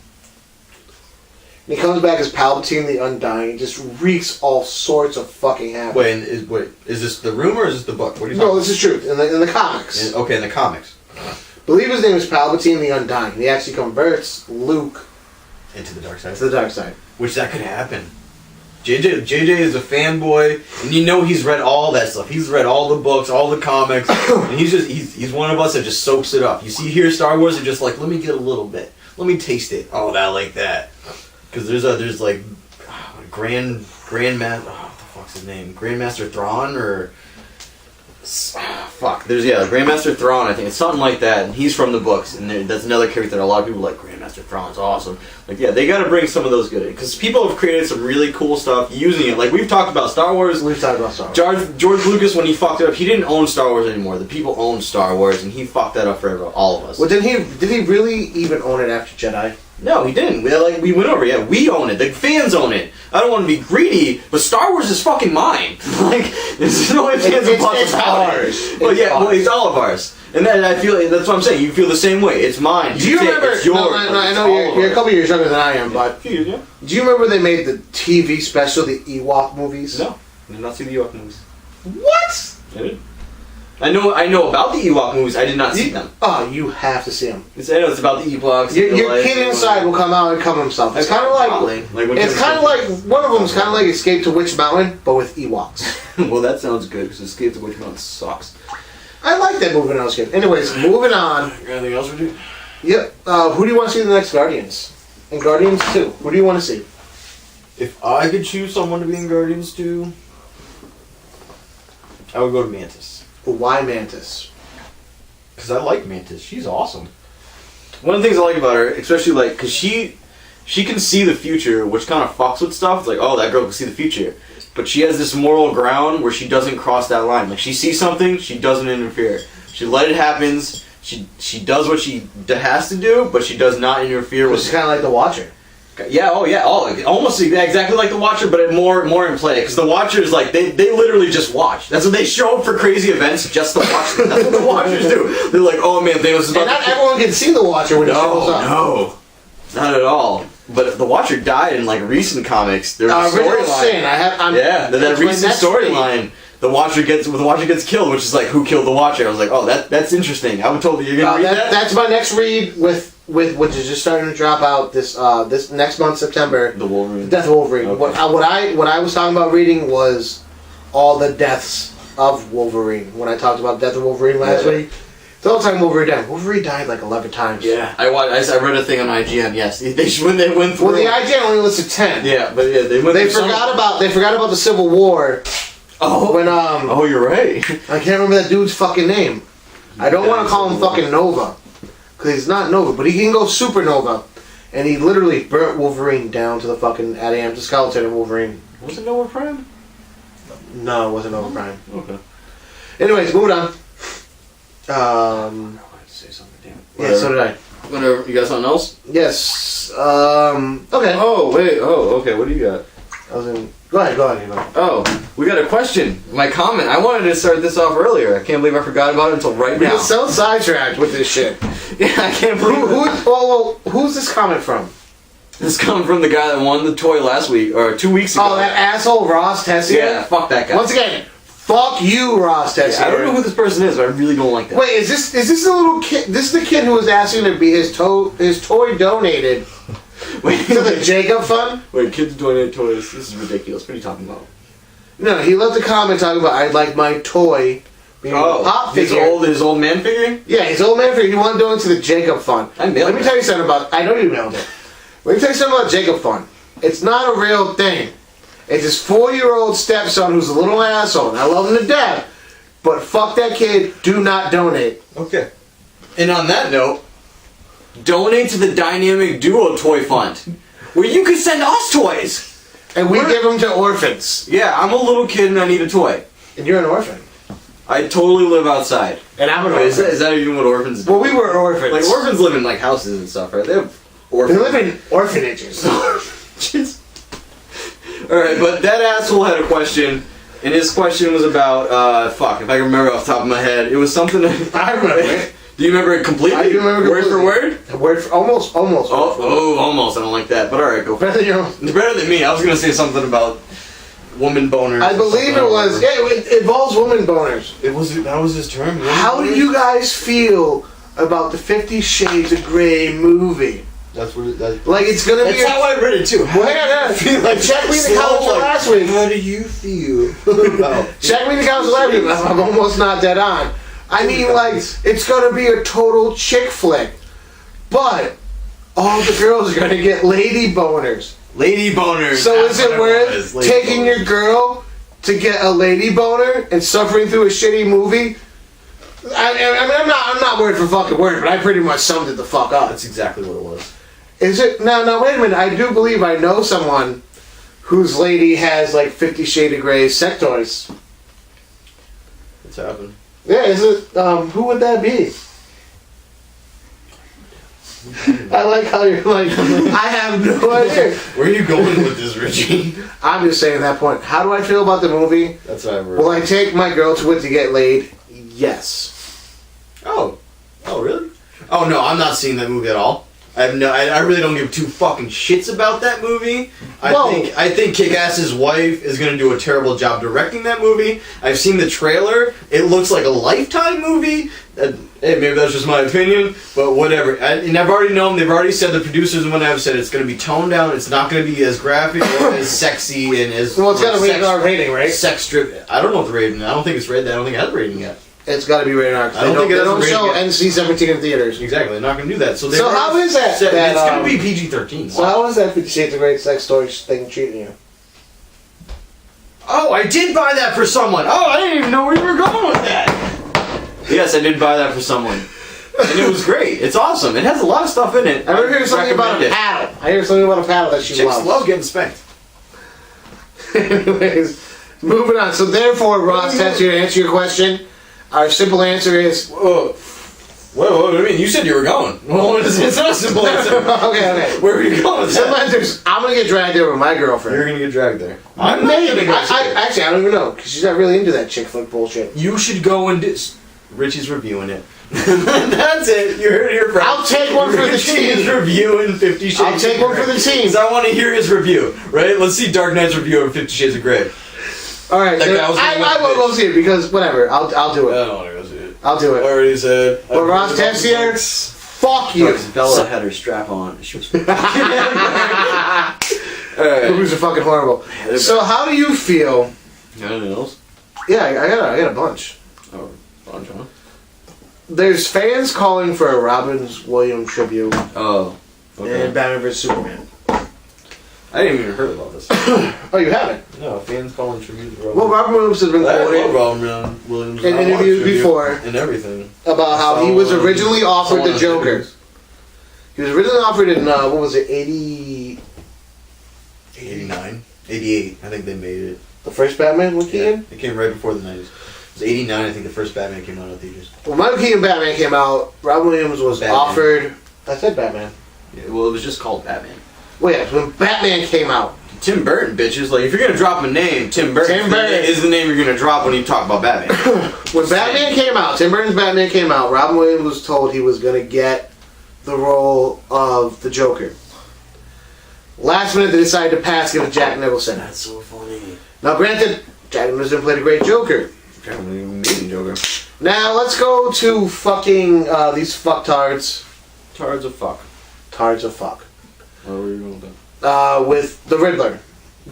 B: And he comes back as Palpatine the Undying. He just wreaks all sorts of fucking havoc.
A: Wait, is this the rumor or is this the book? What are you talking
B: No, this is true. In the comics.
A: Okay, in the comics.
B: I believe his name is Palpatine the Undying. He actually converts Luke
A: into the dark side.
B: to the dark side.
A: Which that could happen. JJ is a fanboy, and you know he's read all that stuff. He's read all the books, all the comics, and he's one of us that just soaks it up. You see here, Star Wars are just like, let me get a little bit, let me taste it. Oh, that like that, because there's like Grandmaster. Oh, what the fuck's his name? Grandmaster Thrawn or Grandmaster Thrawn. I think it's something like that, and he's from the books, and that's another character that a lot of people like. Grandmaster Thrawn's awesome. Like, yeah, they got to bring some of those good in because people have created some really cool stuff using it. Like we've talked about Star Wars. George Lucas, when he fucked it up, he didn't own Star Wars anymore. The people owned Star Wars, and he fucked that up for all of us.
B: Well, did he really even own it after Jedi?
A: No, he didn't. We went over it. Yeah, we own it. The fans own it. I don't want to be greedy, but Star Wars is fucking mine. Like, there's no ifs, ands, or buts about it. It's all of ours. And then I feel that's what I'm saying. You feel the same way. It's mine.
B: Do you remember?
A: It's yours.
B: No, I know you're a couple years younger than I am, but
A: do you
B: remember they made the TV special, the Ewok movies?
A: No, I did not see the Ewok movies.
B: What?
A: I did. I know about the Ewok movies. I did not see them.
B: Oh, you have to see them.
A: I know it's about the Ewoks.
B: Your kid inside will come out and cover himself. It's kind of like it's kind of like one of them is kind of like Escape to Witch Mountain, but with Ewoks.
A: Well, that sounds good because Escape to Witch Mountain sucks.
B: I like that movie when I was a kid. Anyways, moving on.
A: Anything else we do?
B: Yep. Who do you want to see in the next Guardians? In Guardians 2, who do you want to see?
A: If I could choose someone to be in Guardians 2, I would go to Mantis.
B: Why Mantis?
A: Because I like Mantis. She's awesome. One of the things I like about her, especially like, because she can see the future, which kind of fucks with stuff. It's like, oh, that girl can see the future. But she has this moral ground where she doesn't cross that line. Like, she sees something, she doesn't interfere. She let it happen. She does what she has to do, but she does not interfere with.
B: She's kind of like the Watcher.
A: Yeah, almost exactly like the Watcher, but more in play. Because the Watchers, like, they literally just watch. That's what they show up for crazy events just to watch them. That's what the Watchers do. They're like, oh man, Thanos is about
B: and not everyone can see the Watcher when he shows up.
A: No, not at all. But the Watcher died in like recent comics. There was a storyline. That recent storyline. The Watcher gets killed, which is like, who killed the Watcher? I was like, oh, that's interesting. I was told that you're gonna read that.
B: That's my next read with which is just starting to drop out this next month, September.
A: The Wolverine.
B: Death of Wolverine.
A: Okay.
B: What I was talking about reading was all the deaths of Wolverine. When I talked about Death of Wolverine last week. The whole time Wolverine died. Wolverine died like 11 times.
A: Yeah, I read a thing on IGN. Yes, when they went through.
B: Well, the IGN only listed 10.
A: Yeah, but yeah, they
B: forgot about the Civil War.
A: Oh,
B: when
A: oh, you're right.
B: I can't remember that dude's fucking name. I don't want to call him fucking Nova, because he's not Nova, but he can go Supernova, and he literally burnt Wolverine down to the fucking adamantium skeleton in Wolverine.
A: Was it Nova Prime?
B: No, it wasn't Nova Prime.
A: Okay.
B: Anyways, moving on.
A: I wanted to say something, damn it.
B: Yeah, so did I.
A: Whatever. You got something else?
B: Yes. Okay.
A: Oh, wait. Oh, okay. What do you got?
B: Go ahead.
A: Oh, we got a question. My comment. I wanted to start this off earlier. I can't believe I forgot about it until right now.
B: You're so sidetracked with this shit.
A: Yeah, I can't believe
B: who's this comment from?
A: This coming from the guy that won the toy last week, or 2 weeks ago.
B: Oh, that asshole Ross Tessier?
A: Yeah, fuck that guy.
B: Once again, fuck you, Ross Tessier.
A: Yeah, I don't know who this person is, but I really don't like that.
B: Wait, is this the little kid? This is the kid who was asking to be his toy donated to the Jacob Fund?
A: Wait, kids donate toys. This is ridiculous. What are you talking about?
B: No, he left a comment talking about, I'd like my toy being a pop figure.
A: His old man figure?
B: Yeah, his old man figure. He wanted to donate to the Jacob Fund.
A: Let me
B: tell you something about... I know you mailed it. Let me tell you something about Jacob Fund. It's not a real thing. It's his 4-year-old stepson who's a little asshole. And I love him to death. But fuck that kid. Do not donate.
A: Okay. And on that note, donate to the Dynamic Duo Toy Fund, where you can send us toys.
B: And we give them to orphans.
A: Yeah, I'm a little kid and I need a toy.
B: And you're an orphan.
A: I totally live outside.
B: And I'm an orphan.
A: Is that even what orphans do?
B: Well, we were orphans.
A: Like, orphans live in, like, houses and stuff, right? They have orphans.
B: They live in orphanages.
A: Alright, but that asshole had a question, and his question was about, if I can remember off the top of my head, it was something...
B: I remember it.
A: Do you remember it completely?
B: I do remember
A: word for word.
B: Word for almost.
A: Almost. I don't like that. But all right, go for it. Better than me. I was gonna say something about woman boners.
B: I believe it was. Yeah, it involves woman boners.
A: That was his term.
B: How do you guys feel about the 50 Shades of Grey movie?
A: That's what it.
B: Like it's gonna be.
A: That's how I read it too.
B: Check me in the comments last week.
A: How do you feel about?
B: Check me in the comments last week. I'm almost not dead on. I mean, like it's gonna be a total chick flick, but all the girls are gonna get lady boners.
A: Lady boners.
B: So is it worth taking your girl to get a lady boner and suffering through a shitty movie? I mean, I'm not word for fucking word, but I pretty much summed it the fuck up.
A: That's exactly what it was.
B: Is it? No, wait a minute. I do believe I know someone whose lady has like 50 Shades of Grey sex toys.
A: What's happened?
B: Yeah, is it? Who would that be? I like how you're like, I have no idea.
A: Where are you going with this, Richie?
B: I'm just saying that point. How do I feel about the movie?
A: That's what I've heard.
B: Will I take my girl to it to get laid? Yes.
A: Oh, really? Oh no, I'm not seeing that movie at all. I really don't give two fucking shits about that movie. I think Kick-Ass's wife is going to do a terrible job directing that movie. I've seen the trailer. It looks like a Lifetime movie. Hey, maybe that's just my opinion, but whatever. And I've already known, they've already said, the producers and whatever have said it's going to be toned down. It's not going to be as graphic or as sexy and as...
B: Well, it's got a rated R rating, right?
A: Sex strip. I don't know what the rating. I don't think it's rated. I don't think it has a rating yet.
B: It's got to be rated R.
A: I don't think
B: they don't show NC-17 in theaters.
A: Exactly, they're not going to do that. So
B: how is that?
A: It's going to be PG-13.
B: So how is that 50 Shades of Grey sex toy thing treating you?
A: Oh, I did buy that for someone. Oh, I didn't even know where you were going with that. Yes, I did buy that for someone. And it was great. It's awesome. It has a lot of stuff in it.
B: I heard something about a paddle. I heard something about a paddle that she loves.
A: Chicks love getting spanked.
B: Anyways, moving on. So therefore, Ross, to answer your question, our simple answer is...
A: Whoa, what do you mean? You said you were going. Well, it's not a simple answer.
B: Okay.
A: Where were you going with that?
B: Simple answers. I'm going to get dragged there with my girlfriend.
A: You're going to get dragged there.
B: I'm not going to go. Actually, I don't even know, because she's not really into that chick flick bullshit.
A: You should go and do... Richie's reviewing it. That's it. You heard it here first.
B: I'll take one for the team.
A: Richie is reviewing 50 Shades of Grey.
B: I'll take one for the team.
A: Because I want to hear his review, right? Let's see Dark Knight's review of 50 Shades of Grey.
B: Alright, I will go see it, because whatever, I'll do it.
A: I don't want to go see it.
B: I'll do it.
A: I already said.
B: But Ross Tessier, fuck you.
A: Bella had her strap on. She was... Alright.
B: Movies are fucking horrible. So how do you feel?
A: Anything else?
B: Yeah, I got a bunch.
A: Oh, bunch, huh?
B: There's fans calling for a Robin Williams tribute.
A: Oh. Okay.
B: And Batman vs Superman.
A: I didn't even heard about this.
B: Oh, you haven't?
A: No, fans calling tribute to Robin.
B: Well, Robin Williams has been quoted
A: Robin Williams
B: in interviews before
A: and everything
B: about how he was originally offered the Joker. He was originally offered in what was it,
A: 89, 88. I think they made it.
B: The first Batman with Keaton?
A: It came right before the 90s. It was 89, I think the first Batman came out of theaters.
B: When Michael Keaton Batman came out, Robin Williams was offered... I said Batman.
A: Yeah, well, it was just called Batman.
B: Well, yeah, when Batman came out.
A: Tim Burton, bitches. Like, if you're going to drop a name, Tim Burton is the name you're going to drop when you talk about Batman.
B: When Batman came out, Tim Burton's Batman came out, Robin Williams was told he was going to get the role of the Joker. Last minute, they decided to pass it to Jack Nicholson.
A: That's so funny.
B: Now, granted, Jack Nicholson played a great Joker.
A: Amazing Joker.
B: Now, let's go to fucking these fucktards.
A: Tards of fuck.
B: Tards of fuck.
A: Where were you going with that?
B: With the Riddler.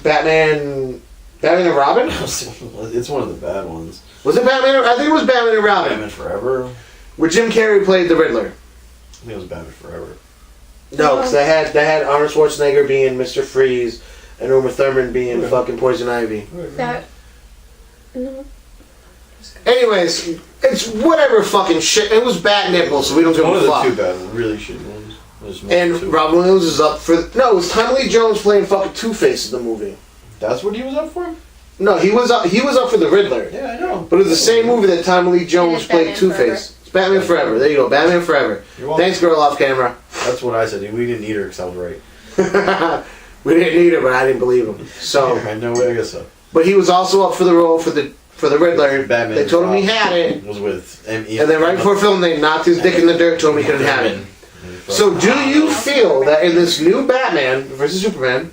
B: Batman and Robin?
A: It's one of the bad ones.
B: Was it Batman? I think it was Batman and Robin.
A: Batman Forever?
B: Where Jim Carrey played the Riddler.
A: I think it was Batman Forever.
B: No, because they had Arnold Schwarzenegger being Mr. Freeze and Uma Thurman being fucking Poison Ivy. No. Anyways, it's whatever fucking shit. It was bad nipples, so we don't give a fuck.
A: One of the two bad, really shitty ones.
B: And Robin Williams is up for... No, it was Tommy Lee Jones playing fucking Two-Face in the movie.
A: That's what he was up for?
B: No, he was up for the Riddler.
A: Yeah, I know.
B: But it was the same movie that Tommy Lee Jones played Two-Face. It's Batman Forever. There you go, Batman Forever. Thanks, girl off camera.
A: That's what I said. We didn't need her because I was right.
B: We didn't need her, but I didn't believe him. So...
A: I know, I guess so.
B: But he was also up for the role for for the Riddler.
A: Batman.
B: They told him he had it.
A: Was with
B: And then right before film, they knocked his dick in the dirt, told him he couldn't have it. So do you feel that in this new Batman versus Superman,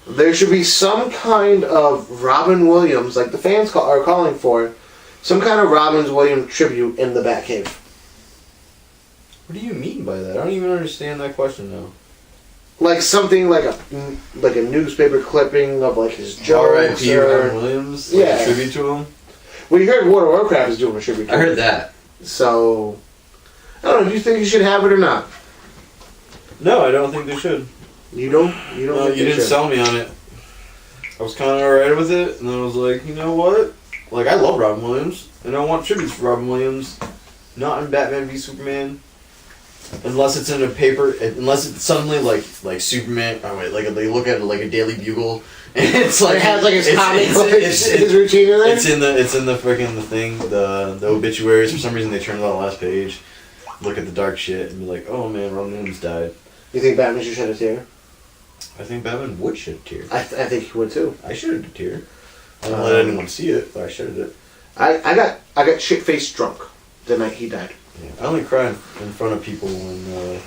B: there should be some kind of Robin Williams, like the fans are calling for, some kind of Robin Williams tribute in the Batcave?
A: What do you mean by that? I don't even understand that question now.
B: Like something like a newspaper clipping of like his jokes.
A: R.I.P. Robin Williams? Like a tribute to him?
B: Well, you heard World of Warcraft is doing a tribute to him.
A: I heard that.
B: So, I don't know, do you think you should have it or not?
A: No, I don't think they should.
B: You don't
A: No, you didn't sell me on it. I was kind of alright with it, and then I was like, you know what? Like, I love Robin Williams, and I want tributes for Robin Williams. Not in Batman v Superman. Unless it's in a paper, unless it's suddenly like Superman. Oh wait, like they look at it like a Daily Bugle, and it's like
B: it has like his comic his routine in there.
A: It's in the freaking thing, the obituaries. For some reason, they turn it on the last page. Look at the dark shit and be like, oh man, Robin Williams died.
B: You think Batman should shed a tear?
A: I think Batman would shed a tear.
B: I think he would too.
A: I shedded a tear. I don't let anyone see it, but I shedded it.
B: I got shit faced drunk the night he died.
A: Yeah, I only cry in front of people when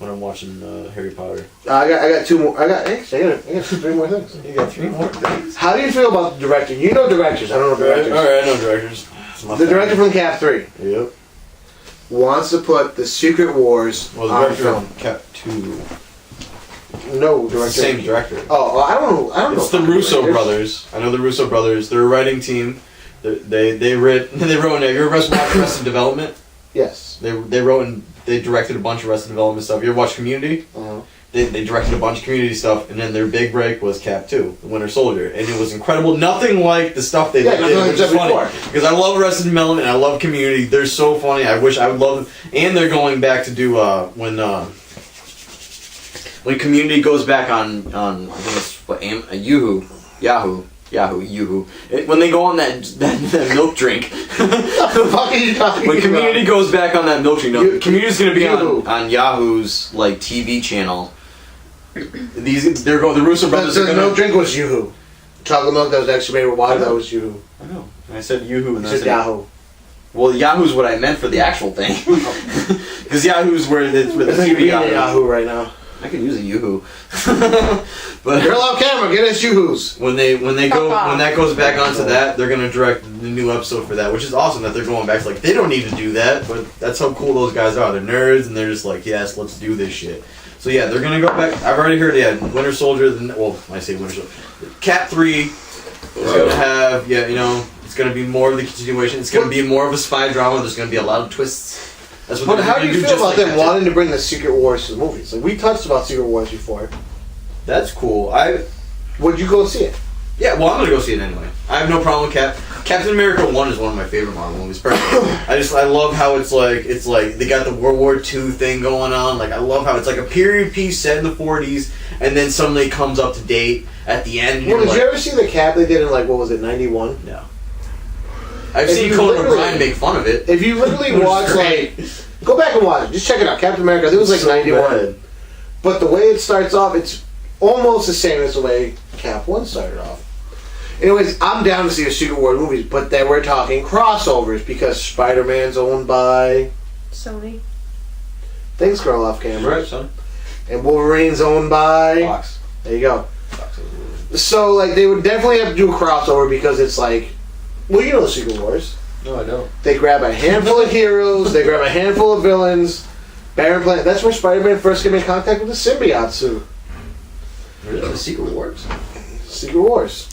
A: I'm watching Harry Potter.
B: I got two more. I got three more things.
A: You got three more things?
B: How do you feel about the director? You know directors. I don't know directors.
A: Alright, I know directors.
B: The director from Cap 3.
A: Yep.
B: Wants to put the Secret Wars on film.
A: Cap 2.
B: No director.
A: Same director.
B: Oh, I don't know.
A: It's the Russo brothers. I know the Russo brothers. They're a writing team. They wrote. You ever watched Arrested Development?
B: Yes.
A: They wrote and they directed a bunch of Arrested Development stuff. You ever watch Community?
B: Uh-huh.
A: They directed a bunch of Community stuff, and then their big break was Cap 2, The Winter Soldier, and it was incredible. Nothing like the stuff they did, which is funny because I love Arrested Development and I love Community. They're so funny. I wish I would love them. And they're going back to do when Community goes back on I think it's what Yahoo. When they go on that milk drink.
B: What the fuck are you talking
A: when Community
B: about?
A: goes back on that milk drink. No, Community's going to be on Yahoo's like TV channel. The Russo brothers.
B: The milk drink was Yoo-hoo. Chocolate milk that was actually made with water, that was Yoo-hoo.
A: I know. I said Yoo-hoo and
B: I said Yahoo.
A: Well, Yahoo's what I meant for the actual thing. Because Yahoo's where the TV
B: Yahoo right now.
A: I could use a Yoo-hoo. But
B: girl off camera, get us Yoo-hoos.
A: When that goes back onto that, they're gonna direct the new episode for that, which is awesome that they're going back. Like they don't need to do that, but that's how cool those guys are. They're nerds and they're just like, yes, let's do this shit. So yeah, they're gonna go back. I've already heard Winter Soldier. When I say Winter Soldier, Cap 3 is gonna have it's gonna be more of the continuation. It's gonna be more of a spy drama. There's gonna be a lot of twists.
B: But how do you feel about them wanting to bring the Secret Wars to the movies? Like we touched about Secret Wars before.
A: That's cool.
B: Would you go see it?
A: Yeah, well, I'm gonna go see it anyway. I have no problem with Captain America 1 is one of my favorite Marvel movies. Personally, I love how it's like they got the World War II thing going on. Like I love how it's like a period piece set in the 40s, and then suddenly comes up to date at the end.
B: Well, did you ever see the Cap they did in what was it, 91?
A: No. I've seen Conan O'Brien make fun of it.
B: If you literally watch go back and watch it. Just check it out. Captain America. I think it was 91. Bad. But the way it starts off, it's almost the same as the way Cap 1 started off. Anyways, I'm down to see the Secret Wars movies, but then we're talking crossovers because Spider-Man's owned by
C: Sony.
B: Thanks, girl off camera.
A: Right, son.
B: And Wolverine's owned by
A: Fox.
B: There you go. So they would definitely have to do a crossover because it's well, you know the Secret Wars.
A: No, I don't.
B: They grab a handful of heroes, they grab a handful of villains. Baron Planet. That's where Spider-Man first came in contact with the symbiote suit.
A: Really? The Secret Wars?
B: Secret Wars.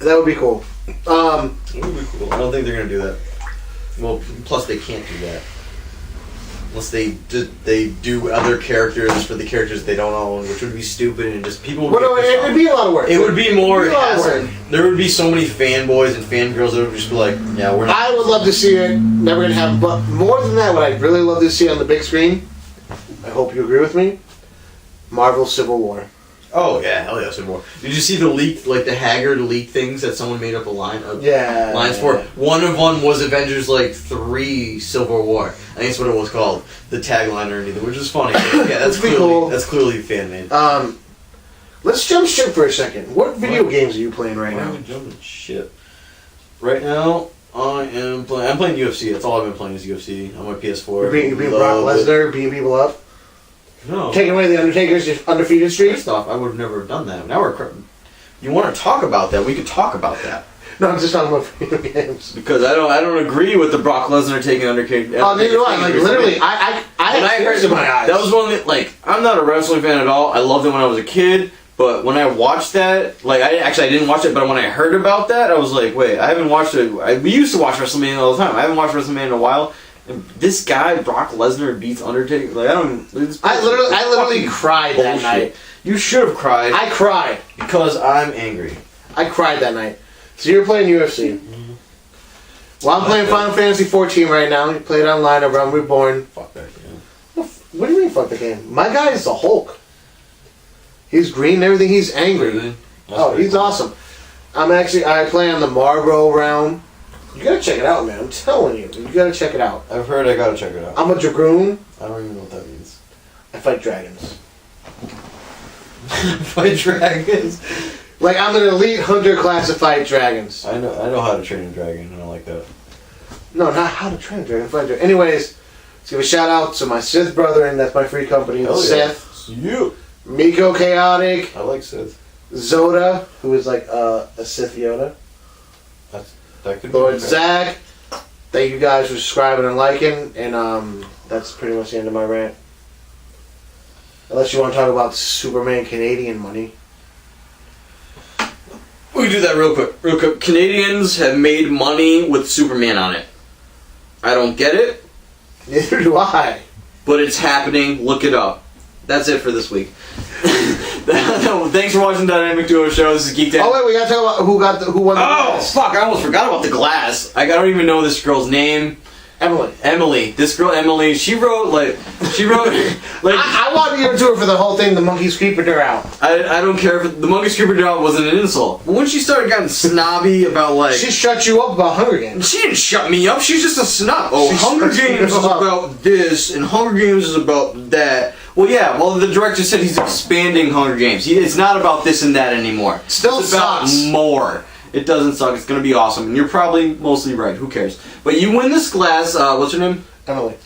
B: That would be cool.
A: It would be cool. I don't think they're going to do that. Well, plus they can't do that. Unless they do other characters for the characters they don't own, which would be stupid and just people would
B: it would be a lot of work.
A: It would be more.
B: Work.
A: There would be so many fanboys and fangirls that would just be like, yeah, we're not.
B: I would love to see it. Never going to have. But more than that, what I'd really love to see on the big screen, I hope you agree with me, Marvel Civil War.
A: Oh yeah, hell yeah, Civil War. Did you see the leak, the Haggard leak things that someone made up a line of?
B: Yeah.
A: Lines for? One of them was Avengers 3 Civil War. I think that's what it was called. The tagline or anything, which is funny. Yeah, that's clearly
B: cool.
A: That's clearly fan made.
B: Let's jump ship for a second. What video games are you playing right now?
A: I'm jumping ship. Right now, I'm playing UFC. That's all I've been playing is UFC on my PS4.
B: You're being Brock Lesnar, beating people up?
A: No.
B: Taking away the Undertaker's undefeated streak?
A: First off, I would have never done that. Now you want to talk about that? We could talk about that.
B: No, I'm just talking about video games.
A: Because I don't agree with the Brock Lesnar taking Undertaker.
B: Oh, neither do I. Like, literally, I had tears in my eyes.
A: That was one that, like, I'm not a wrestling fan at all. I loved it when I was a kid. But when I watched that, like, I didn't watch it, but when I heard about that, I was like, wait, I haven't watched it. We used to watch WrestleMania all the time. I haven't watched WrestleMania in a while. And this guy, Brock Lesnar, beats Undertaker. Like, I
B: literally cried that night.
A: You should have cried.
B: I cried.
A: Because I'm angry.
B: I cried that night. So you're playing UFC. Mm-hmm. Well, I'm playing Final Fantasy 14 right now. You play it online over on Reborn.
A: Fuck that game.
B: What do you mean, fuck the game? My guy is the Hulk. He's green and everything. He's angry.
A: Really?
B: He's cool. Awesome. I play on the Marlboro realm. You gotta check it out, man. I'm telling you. You gotta check it out.
A: I've heard I gotta check it out.
B: I'm a Dragoon.
A: I don't even know what that means.
B: I fight dragons.
A: Fight dragons?
B: Like, I'm an elite hunter class to fight dragons.
A: I know how to train a dragon, and I like that.
B: No, not how to train a dragon. Fight a dragon. Anyways, let's give a shout out to my Sith brother, and that's my free company,
A: Hell
B: Sith.
A: Yeah. You.
B: Miko Chaotic.
A: I like Sith.
B: Zoda, who is like a Sith Yoda.
A: That could
B: Lord
A: be
B: Zack. Thank you guys for subscribing and liking, and that's pretty much the end of my rant. Unless you want to talk about Superman Canadian money.
A: We can do that real quick. Real quick. Canadians have made money with Superman on it. I don't get it.
B: Neither do I.
A: But it's happening. Look it up. That's it for this week. Thanks for watching Dynamic Duo Show. This is Geek Dad.
B: Oh wait, we gotta talk about who won the glass.
A: Oh fuck! I almost forgot about the glass. I don't even know this girl's name. Emily. This girl Emily. She wrote like.
B: I wanted you to do it for the whole thing. The monkeys creeping her out.
A: I don't care if the monkeys creeping her out wasn't an insult. But when she started getting snobby about like.
B: She shut you up about Hunger Games.
A: She didn't shut me up. She's just a snob. Oh, Hunger Games is about this, and Hunger Games is about that. Well, yeah. Well, the director said he's expanding Hunger Games. It's not about this and that anymore.
B: Still
A: it's about
B: sucks.
A: More. It doesn't suck. It's going to be awesome. And you're probably mostly right. Who cares? But you win this glass. What's her name?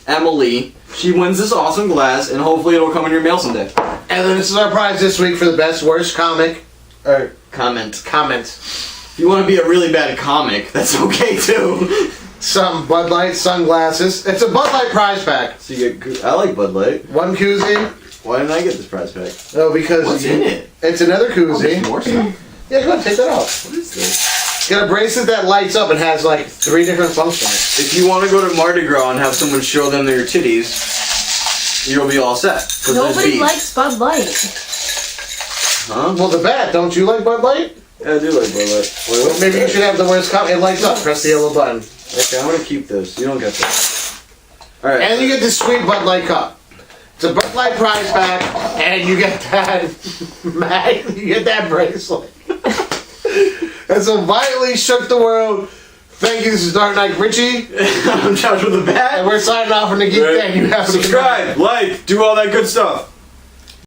A: Emily. She wins this awesome glass, and hopefully it'll come in your mail someday.
B: And then this is our prize this week for the best, worst comic. Or
A: comment.
B: If
A: you want to be a really bad comic, that's okay too.
B: Some Budlight sunglasses. It's a Budlight prize pack.
A: So you get. I like Budlight.
B: One koozie.
A: Why didn't I get this prize pack?
B: Oh, because
A: what's in it?
B: It's another koozie.
A: There's more stuff?
B: Yeah, go ahead, take that out.
A: What is this?
B: It's got a bracelet that lights up and has like 3 different functions.
A: If you want to go to Mardi Gras and have someone show them their titties, you'll be all set.
C: Nobody likes Bud Light.
A: Huh?
B: Well, the bat. Don't you like Bud Light?
A: Yeah, I do like Bud Light.
B: Well, maybe you should have the worst comic. It lights up. Press the yellow button.
A: Okay, I'm gonna keep this. You don't get this. All right.
B: And you get this sweet Bud Light cup. It's a Bud Light prize pack, and you get that you get that bracelet. And so violently shook the world. Thank you. This is Dark Knight Richie.
A: I'm Josh with the bat.
B: And we're signing off from the Geek Den. You have
A: subscribe, like, do all that good stuff.